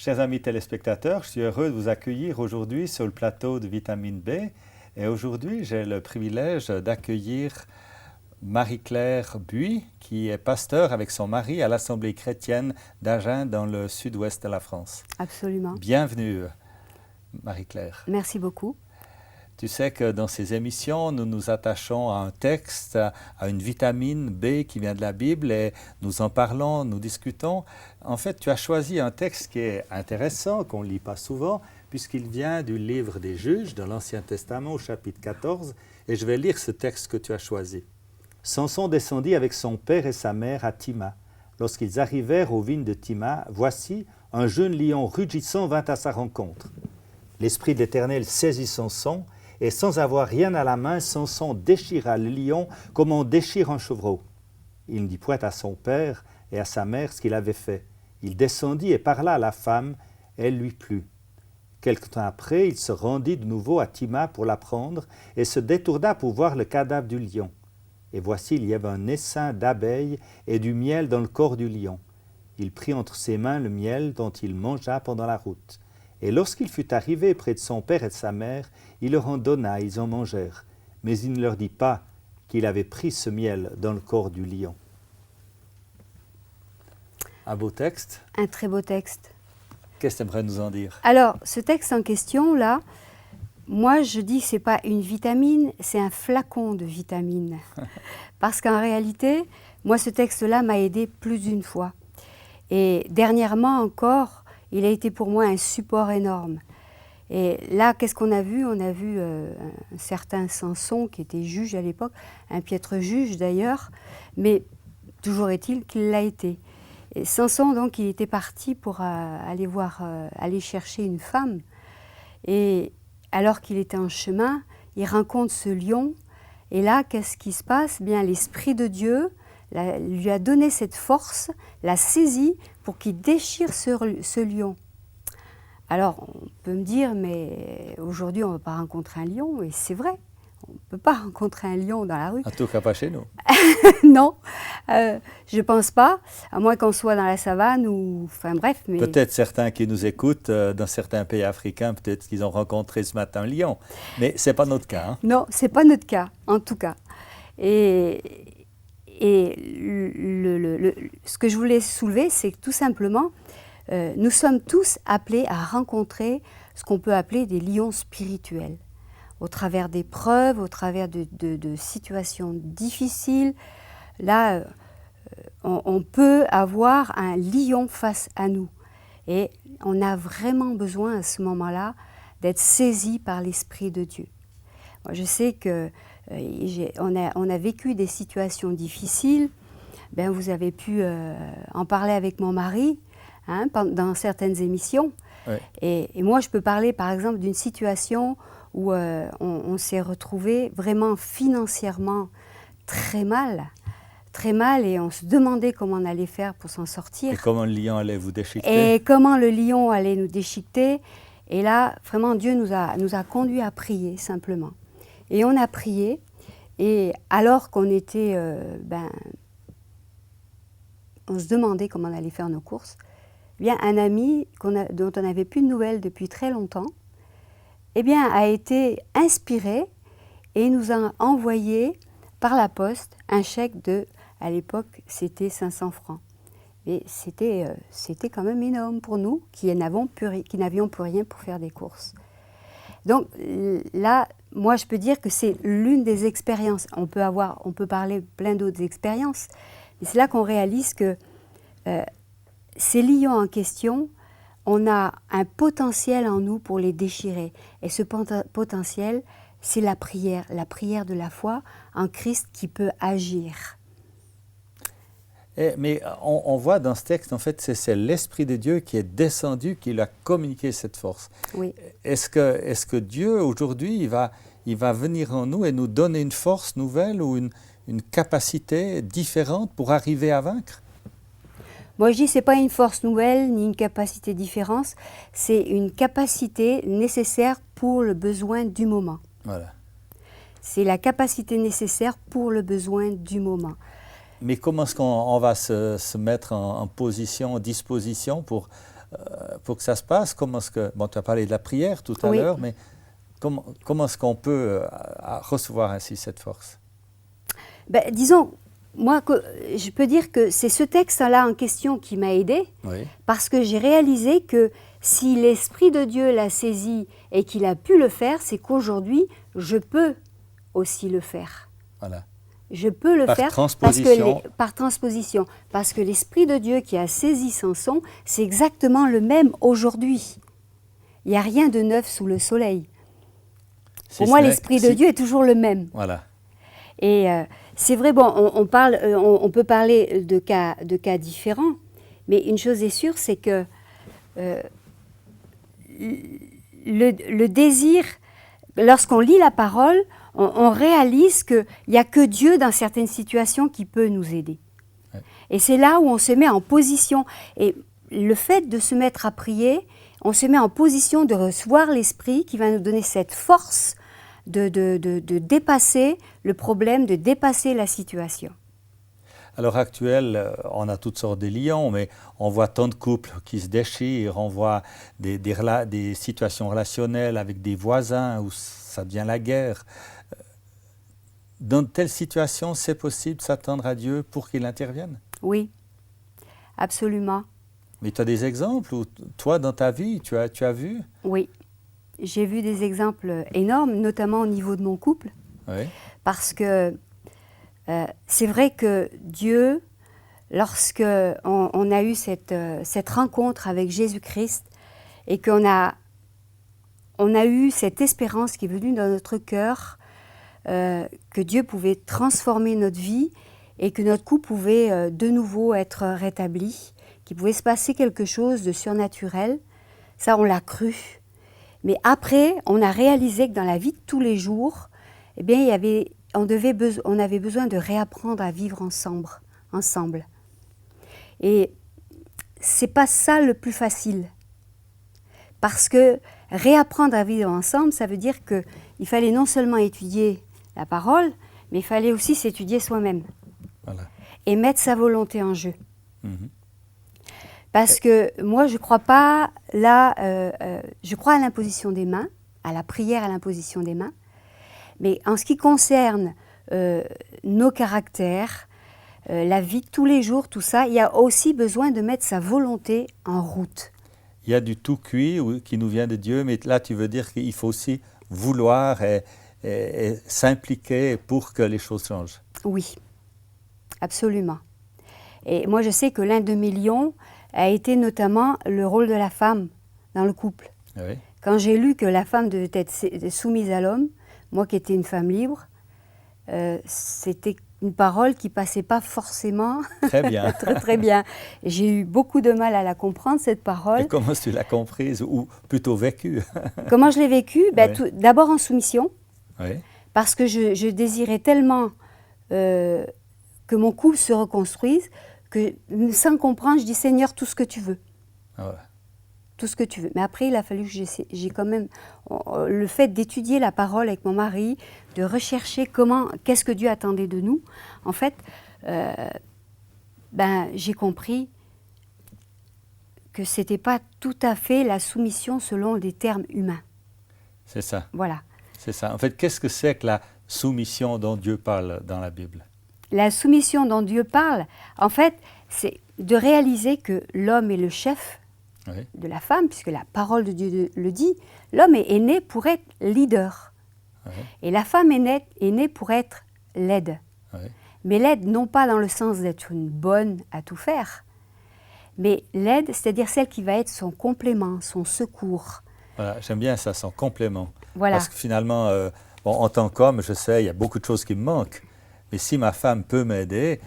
Chers amis téléspectateurs, je suis heureux de vous accueillir aujourd'hui sur le plateau de Vitamine B. Et aujourd'hui, j'ai le privilège d'accueillir Marie-Claire Buis, qui est pasteur avec son mari à l'Assemblée chrétienne d'Agen dans le sud-ouest de la France. Absolument. Bienvenue, Marie-Claire. Merci beaucoup. Tu sais que dans ces émissions, nous nous attachons à un texte, à une vitamine B qui vient de la Bible et nous en parlons, nous discutons. En fait, tu as choisi un texte qui est intéressant, qu'on ne lit pas souvent, puisqu'il vient du livre des Juges, dans l'Ancien Testament, au chapitre 14, et je vais lire ce texte que tu as choisi. Samson descendit avec son père et sa mère à Timna. Lorsqu'ils arrivèrent aux vignes de Timna, voici, un jeune lion rugissant vint à sa rencontre. L'Esprit de l'Éternel saisit Samson, et sans avoir rien à la main, Samson déchira le lion comme on déchire un chevreau. Il ne dit point à son père et à sa mère ce qu'il avait fait. Il descendit et parla à la femme, elle lui plut. Quelque temps après, il se rendit de nouveau à Timna pour la prendre et se détourna pour voir le cadavre du lion. Et voici, il y avait un essaim d'abeilles et du miel dans le corps du lion. Il prit entre ses mains le miel dont il mangea pendant la route. Et lorsqu'il fut arrivé près de son père et de sa mère, il leur en donna, ils en mangèrent. Mais il ne leur dit pas qu'il avait pris ce miel dans le corps du lion. Un beau texte. Un très beau texte. Qu'est-ce que tu aimerais nous en dire? Alors, ce texte en question, là, moi, je dis que ce n'est pas une vitamine, c'est un flacon de vitamine. Parce qu'en réalité, moi, ce texte-là m'a aidé plus d'une fois. Et dernièrement encore, il a été pour moi un support énorme. Et là, qu'est-ce qu'on a vu? On a vu un certain Samson qui était juge à l'époque, un piètre juge d'ailleurs, mais toujours est-il qu'il l'a été. Et Samson, donc, il était parti pour aller chercher une femme. Et alors qu'il était en chemin, il rencontre ce lion. Et là, qu'est-ce qui se passe? Bien, l'Esprit de Dieu lui a donné cette force, l'a saisi pour qu'il déchire ce lion. Alors, on peut me dire, mais aujourd'hui, on ne va pas rencontrer un lion, et c'est vrai, on ne peut pas rencontrer un lion dans la rue. En tout cas, pas chez nous. Non, je ne pense pas, à moins qu'on soit dans la savane ou... Enfin bref, mais... Peut-être certains qui nous écoutent, dans certains pays africains, peut-être qu'ils ont rencontré ce matin un lion, mais ce n'est pas notre cas. Hein? Non, ce n'est pas notre cas, en tout cas. Et ce que je voulais soulever, c'est que tout simplement, nous sommes tous appelés à rencontrer ce qu'on peut appeler des lions spirituels. Au travers d'épreuves, au travers de situations difficiles, là, on peut avoir un lion face à nous. Et on a vraiment besoin à ce moment-là d'être saisi par l'Esprit de Dieu. Moi, je sais que on a vécu des situations difficiles. Ben, vous avez pu en parler avec mon mari, hein, dans certaines émissions. Ouais. Et moi, je peux parler, par exemple, d'une situation où on s'est retrouvé vraiment financièrement très mal, et on se demandait comment on allait faire pour s'en sortir. Et comment le lion allait vous déchiqueter. Et comment le lion allait nous déchiqueter. Et là, vraiment, Dieu nous a conduits à prier, simplement. Et on a prié, et alors qu'on était, on se demandait comment on allait faire nos courses, eh bien, un ami dont on n'avait plus de nouvelles depuis très longtemps, eh bien, a été inspiré et nous a envoyé par la poste un chèque de, à l'époque, c'était 500 francs. Et c'était quand même énorme pour nous qui n'avions plus rien pour faire des courses. Donc là, moi, je peux dire que c'est l'une des expériences. On peut parler plein d'autres expériences, mais c'est là qu'on réalise que ces lions en question, on a un potentiel en nous pour les déchirer. Et ce potentiel, c'est la prière de la foi en Christ qui peut agir. Mais on voit dans ce texte, en fait, c'est l'Esprit de Dieu qui est descendu, qui lui a communiqué cette force. Oui. Est-ce que Dieu, aujourd'hui, il va venir en nous et nous donner une force nouvelle ou une capacité différente pour arriver à vaincre? Moi, je dis que ce n'est pas une force nouvelle ni une capacité différente, c'est une capacité nécessaire pour le besoin du moment. Voilà. C'est la capacité nécessaire pour le besoin du moment. Mais comment est-ce qu'on va se mettre en position, en disposition pour pour que ça se passe? Comment est-ce que, bon, tu as parlé de la prière tout à Oui. l'heure, mais comment est-ce qu'on peut recevoir ainsi cette force? Ben, disons, moi, je peux dire que c'est ce texte-là en question qui m'a aidée, Oui, parce que j'ai réalisé que si l'Esprit de Dieu l'a saisi et qu'il a pu le faire, c'est qu'aujourd'hui, je peux aussi le faire. voilà. Je peux le Par faire transposition. par transposition, parce que l'Esprit de Dieu qui a saisi Samson, c'est exactement le même aujourd'hui. Il n'y a rien de neuf sous le soleil. Si Pour ce moi, n'est- l'Esprit de si- Dieu est toujours le même. Voilà, Et c'est vrai, bon, on peut parler de cas différents, mais une chose est sûre, c'est que le désir, lorsqu'on lit la parole, on réalise qu'il n'y a que Dieu dans certaines situations qui peut nous aider. Ouais. Et c'est là où on se met en position. Et le fait de se mettre à prier, on se met en position de recevoir l'Esprit qui va nous donner cette force de dépasser le problème, de dépasser la situation. à l'heure actuelle, on a toutes sortes de liens, mais on voit tant de couples qui se déchirent, on voit des situations relationnelles avec des voisins où ça devient la guerre. Dans de telles situations, c'est possible de s'attendre à Dieu pour qu'il intervienne? Oui, absolument. Mais tu as des exemples où toi, dans ta vie, tu as vu? Oui. J'ai vu des exemples énormes, notamment au niveau de mon couple, Oui, parce que c'est vrai que Dieu, lorsque on a eu cette rencontre avec Jésus-Christ et qu'on a eu cette espérance qui est venue dans notre cœur, que Dieu pouvait transformer notre vie et que notre couple pouvait de nouveau être rétabli, qu'il pouvait se passer quelque chose de surnaturel, ça on l'a cru. Mais après, on a réalisé que dans la vie de tous les jours, eh bien, on avait besoin de réapprendre à vivre ensemble. Et c'est pas ça le plus facile. Parce que réapprendre à vivre ensemble, ça veut dire qu'il fallait non seulement étudier la parole, mais il fallait aussi s'étudier soi-même. voilà. Et mettre sa volonté en jeu. Mhm. Parce que moi, je crois pas là, je crois à l'imposition des mains, à la prière à l'imposition des mains, mais en ce qui concerne nos caractères, la vie de tous les jours, tout ça, il y a aussi besoin de mettre sa volonté en route. Il y a du tout cuit qui nous vient de Dieu, mais là, tu veux dire qu'il faut aussi vouloir et s'impliquer pour que les choses changent. Oui, absolument. Et moi, je sais que l'un de mes lions a été notamment le rôle de la femme dans le couple. Oui. Quand j'ai lu que la femme devait être soumise à l'homme, moi qui étais une femme libre, c'était une parole qui passait pas forcément Très bien. très bien. J'ai eu beaucoup de mal à la comprendre, cette parole. Et comment tu l'as comprise ou plutôt vécue? Comment je l'ai vécue? Oui. D'abord en soumission, Oui, parce que je désirais tellement que mon couple se reconstruise que sans comprendre, je dis Seigneur, tout ce que tu veux. ah ouais. Tout ce que tu veux. Mais après, il a fallu que j'ai quand même le fait d'étudier la parole avec mon mari, de rechercher qu'est-ce que Dieu attendait de nous. En fait, j'ai compris que c'était pas tout à fait la soumission selon des termes humains. C'est ça. Voilà. C'est ça. En fait, qu'est-ce que c'est que la soumission dont Dieu parle dans la Bible? La soumission dont Dieu parle, en fait, c'est de réaliser que l'homme est le chef Oui, de la femme, puisque la parole de Dieu le dit. L'homme est né pour être leader. oui, Et la femme est née pour être laide. oui. Mais laide, non pas dans le sens d'être une bonne à tout faire, mais laide, c'est-à-dire celle qui va être son complément, son secours. Voilà, j'aime bien ça, son complément. Voilà. Parce que finalement, en tant qu'homme, je sais, il y a beaucoup de choses qui me manquent. Mais si ma femme peut m'aider,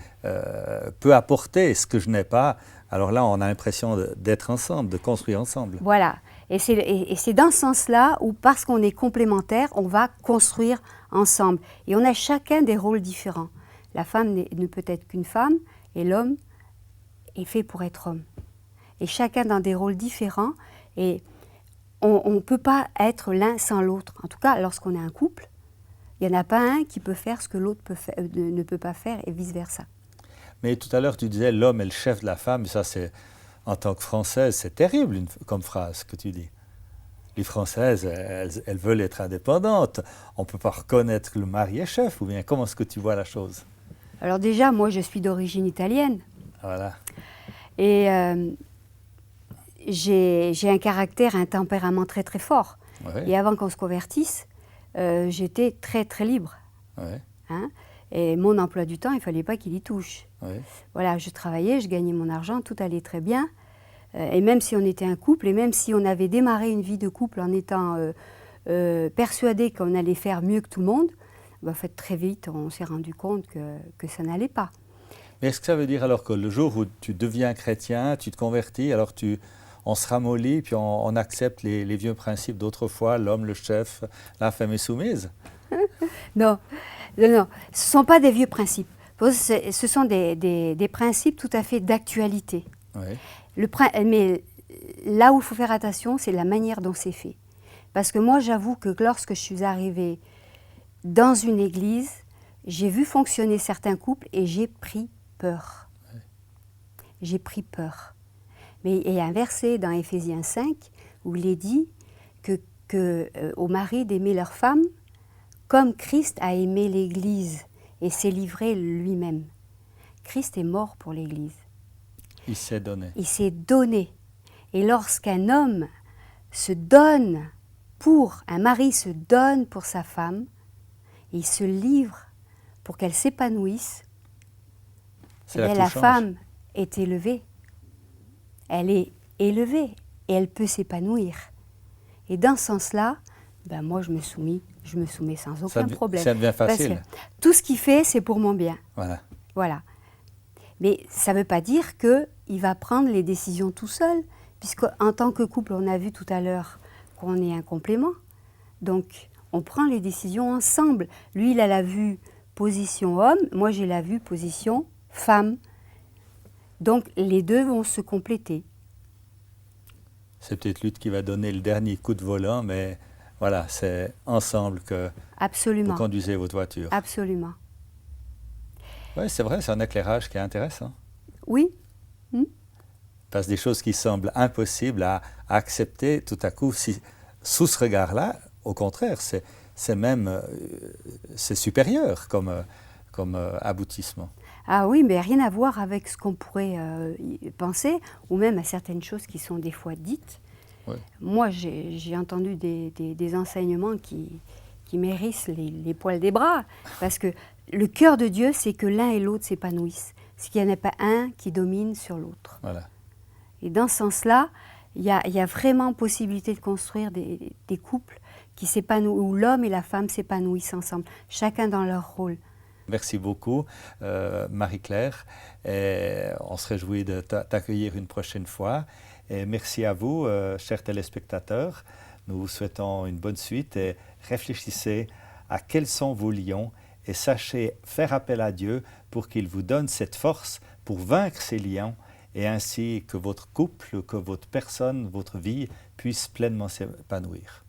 peut apporter ce que je n'ai pas, alors là, on a l'impression d'être ensemble, de construire ensemble. Voilà. Et c'est dans ce sens-là où, parce qu'on est complémentaires, on va construire ensemble. Et on a chacun des rôles différents. La femme ne peut être qu'une femme, et l'homme est fait pour être homme. Et chacun dans des rôles différents. Et on ne peut pas être l'un sans l'autre. En tout cas, lorsqu'on est un couple, il n'y en a pas un qui peut faire ce que l'autre ne peut pas faire, et vice-versa. Mais tout à l'heure, tu disais l'homme est le chef de la femme, et ça c'est en tant que Française, c'est terrible comme phrase que tu dis. Les Françaises, elles veulent être indépendantes. On ne peut pas reconnaître que le mari est chef, ou bien comment est-ce que tu vois la chose? Alors déjà, moi, je suis d'origine italienne. Voilà. Et j'ai un caractère, un tempérament très très fort. Ouais. Et avant qu'on se convertisse, j'étais très très libre. Ouais. Hein, et mon emploi du temps, il ne fallait pas qu'il y touche. Ouais. Voilà, je travaillais, je gagnais mon argent, tout allait très bien. Et même si on était un couple, et même si on avait démarré une vie de couple en étant persuadé qu'on allait faire mieux que tout le monde, en fait, très vite, on s'est rendu compte que ça n'allait pas. Mais est-ce que ça veut dire alors que le jour où tu deviens chrétien, tu te convertis, alors on se ramollit, puis on accepte les vieux principes d'autrefois, l'homme, le chef, la femme est soumise? Non, non, non, ce ne sont pas des vieux principes. Ce sont des principes tout à fait d'actualité. Ouais. Mais là où il faut faire attention, c'est la manière dont c'est fait. Parce que moi, j'avoue que lorsque je suis arrivée dans une église, j'ai vu fonctionner certains couples et j'ai pris peur. Ouais. J'ai pris peur. Mais il y a un verset dans Éphésiens 5 où il est dit aux maris d'aimer leur femme comme Christ a aimé l'Église et s'est livré lui-même. Christ est mort pour l'Église. Il s'est donné. Il s'est donné. Et lorsqu'un homme se donne un mari se donne pour sa femme, il se livre pour qu'elle s'épanouisse, la femme est élevée. Elle est élevée et elle peut s'épanouir. Et dans ce sens-là, ben moi je me soumets sans aucun problème. Ça devient facile. Parce que tout ce qu'il fait, c'est pour mon bien. Voilà. Voilà. Mais ça ne veut pas dire qu'il va prendre les décisions tout seul, puisqu'en tant que couple, on a vu tout à l'heure qu'on est un complément. Donc, on prend les décisions ensemble. Lui, il a la vue position homme, moi j'ai la vue position femme. Donc, les deux vont se compléter. C'est peut-être lui qui va donner le dernier coup de volant, mais voilà, c'est ensemble que Absolument. vous conduisez votre voiture. Absolument. Oui, c'est vrai, c'est un éclairage qui est intéressant. Oui. Parce que des choses qui semblent impossibles à accepter, tout à coup, sous ce regard-là, au contraire, c'est même c'est supérieur comme aboutissement. Ah oui, mais rien à voir avec ce qu'on pourrait penser, ou même à certaines choses qui sont des fois dites. Oui. Moi, j'ai entendu des enseignements qui m'hérissent les poils des bras, parce que le cœur de Dieu, c'est que l'un et l'autre s'épanouissent, c'est qu'il n'y en a pas un qui domine sur l'autre. Voilà. Et dans ce sens-là, il y a vraiment possibilité de construire des couples qui s'épanouissent, où l'homme et la femme s'épanouissent ensemble, chacun dans leur rôle. Merci beaucoup, Marie-Claire. On se réjouit de t'accueillir une prochaine fois. Et merci à vous, chers téléspectateurs. Nous vous souhaitons une bonne suite et réfléchissez à quels sont vos lions et sachez faire appel à Dieu pour qu'il vous donne cette force pour vaincre ces lions et ainsi que votre couple, que votre personne, votre vie puisse pleinement s'épanouir.